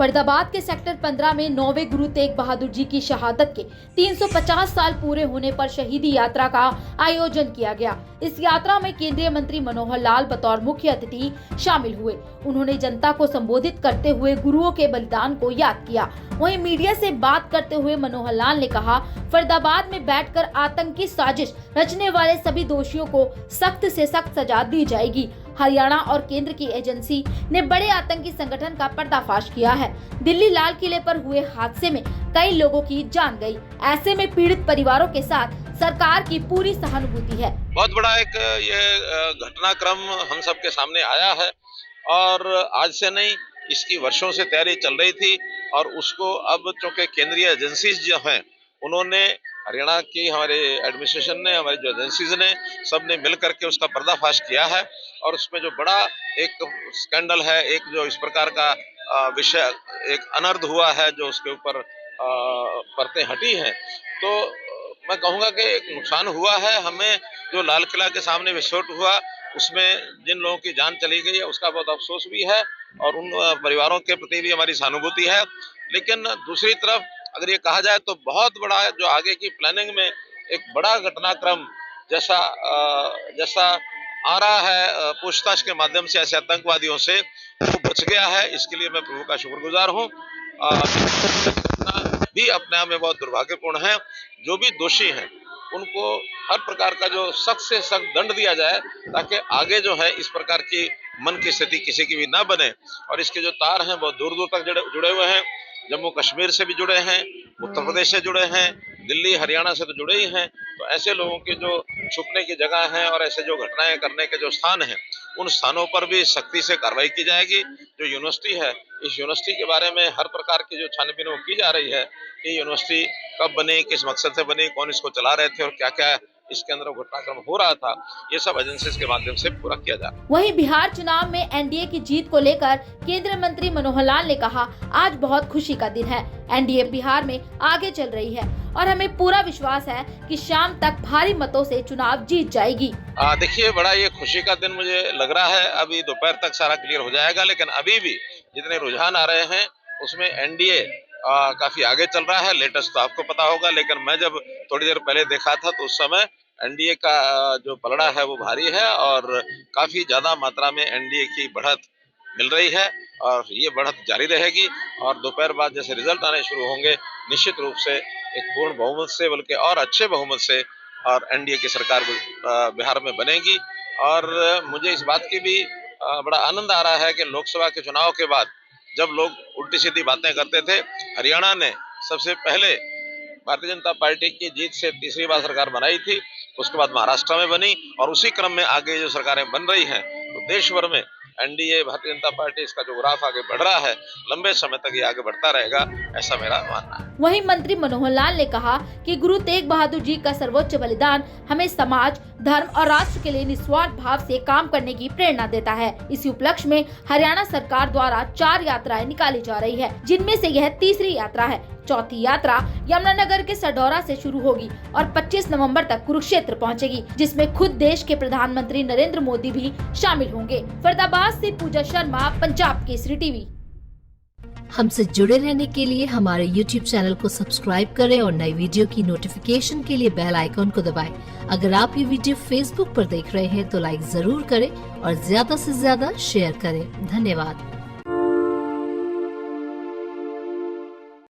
फरीदाबाद के सेक्टर 15 में 9वें गुरु तेग बहादुर जी की शहादत के 350 साल पूरे होने पर शहीदी यात्रा का आयोजन किया गया। इस यात्रा में केंद्रीय मंत्री मनोहर लाल बतौर मुख्य अतिथि शामिल हुए। उन्होंने जनता को संबोधित करते हुए गुरुओं के बलिदान को याद किया। वहीं मीडिया से बात करते हुए मनोहर लाल ने कहा, फरीदाबाद में बैठकर आतंकी साजिश रचने वाले सभी दोषियों को सख्त से सख्त सजा दी जाएगी। हरियाणा और केंद्र की एजेंसी ने बड़े आतंकी संगठन का पर्दाफाश किया है। दिल्ली लाल किले पर हुए हादसे में कई लोगों की जान गई। ऐसे में पीड़ित परिवारों के साथ सरकार की पूरी सहानुभूति है। बहुत बड़ा एक ये घटनाक्रम हम सबके सामने आया है और आज से नहीं, इसकी वर्षों से तैयारी चल रही थी और उसको अब चूंकि केंद्रीय एजेंसीज जो हैं उन्होंने, हरियाणा की हमारे एडमिनिस्ट्रेशन ने, हमारी जो एजेंसीज ने, सब ने मिल करके उसका पर्दाफाश किया है और उसमें जो बड़ा एक स्कैंडल है, एक जो इस प्रकार का विषय, एक अनर्थ हुआ है जो उसके ऊपर परतें हटी हैं, तो मैं कहूँगा कि एक नुकसान हुआ है हमें। जो लाल किला के सामने विस्फोट हुआ उसमें जिन लोगों की जान चली गई है उसका बहुत अफसोस भी है और उन परिवारों के प्रति भी हमारी सहानुभूति है। लेकिन दूसरी तरफ अगर ये कहा जाए तो बहुत बड़ा जो आगे की प्लानिंग में एक बड़ा घटनाक्रम जैसा आ रहा है पूछताछ के माध्यम से ऐसे आतंकवादियों से, वो बच गया है। इसके लिए मैं प्रभु का शुक्रगुजार हूँ। भी अपने आप में बहुत दुर्भाग्यपूर्ण है। जो भी दोषी हैं उनको हर प्रकार का जो सख्त से सख्त दंड दिया जाए ताकि आगे जो है इस प्रकार की मन की स्थिति किसी की भी ना बने। और इसके जो तार हैं बहुत दूर दूर तक जुड़े हुए हैं। जम्मू कश्मीर से भी जुड़े हैं, उत्तर प्रदेश से जुड़े हैं, दिल्ली हरियाणा से तो जुड़े ही हैं। तो ऐसे लोगों की जो छुपने की जगह हैं और ऐसे जो घटनाएं करने के जो स्थान हैं, उन स्थानों पर भी सख्ती से कार्रवाई की जाएगी। जो यूनिवर्सिटी है, इस यूनिवर्सिटी के बारे में हर प्रकार की जो छानबीन वो की जा रही है कि यूनिवर्सिटी कब बनी, किस मकसद से बनी, कौन इसको चला रहे थे और क्या क्या इसके अंदर घटनाक्रम हो रहा था, ये सब एजेंसीज के माध्यम से पूरा किया जा रहा है। वहीं बिहार चुनाव में एनडीए की जीत को लेकर केंद्रीय मंत्री मनोहर लाल ने कहा, आज बहुत खुशी का दिन है। एनडीए बिहार में आगे चल रही है और हमें पूरा विश्वास है कि शाम तक भारी मतों से चुनाव जीत जाएगी। देखिए, बड़ा ये खुशी का दिन मुझे लग रहा है। अभी दोपहर तक सारा क्लियर हो जाएगा, लेकिन अभी भी जितने रुझान आ रहे हैं उसमें एनडीए काफी आगे चल रहा है। लेटेस्ट तो आपको पता होगा, लेकिन मैं जब थोड़ी देर पहले देखा था तो उस समय एनडीए का जो पलड़ा है वो भारी है और काफी ज्यादा मात्रा में एनडीए की बढ़त मिल रही है और ये बढ़त जारी रहेगी। और दोपहर बाद जैसे रिजल्ट आने शुरू होंगे, निश्चित रूप से एक पूर्ण बहुमत से, बल्कि और अच्छे बहुमत से और एनडीए की सरकार बिहार में बनेगी। और मुझे इस बात की भी बड़ा आनंद आ रहा है कि लोकसभा के चुनाव के बाद जब लोग उल्टी सीधी बातें करते थे, हरियाणा ने सबसे पहले भारतीय जनता पार्टी की जीत से तीसरी बार सरकार बनाई थी, उसके बाद महाराष्ट्र में बनी और उसी क्रम में आगे जो सरकारें बन रही हैं, तो देश भर में एनडीए, भारतीय जनता पार्टी, इसका जो ग्राफ आगे बढ़ रहा है, लंबे समय तक ये आगे बढ़ता रहेगा, ऐसा मेरा मानना है। वहीं मंत्री मनोहर लाल ने कहा कि गुरु तेग बहादुर जी का सर्वोच्च बलिदान हमें समाज, धर्म और राष्ट्र के लिए निस्वार्थ भाव से काम करने की प्रेरणा देता है। इसी उपलक्ष्य में हरियाणा सरकार द्वारा 4 यात्राएं निकाली जा रही है, जिनमें से यह तीसरी यात्रा है। चौथी यात्रा यमुनानगर के सडौरा से शुरू होगी और 25 नवंबर तक कुरुक्षेत्र पहुंचेगी, जिसमें खुद देश के प्रधानमंत्री नरेंद्र मोदी भी शामिल होंगे। फरीदाबाद से पूजा शर्मा, पंजाब केसरी टीवी। हमसे जुड़े रहने के लिए हमारे YouTube चैनल को सब्सक्राइब करें और नई वीडियो की नोटिफिकेशन के लिए बेल आइकॉन को दबाएं। अगर आप ये वीडियो Facebook पर देख रहे हैं तो लाइक जरूर करें और ज्यादा से ज्यादा शेयर करें। धन्यवाद।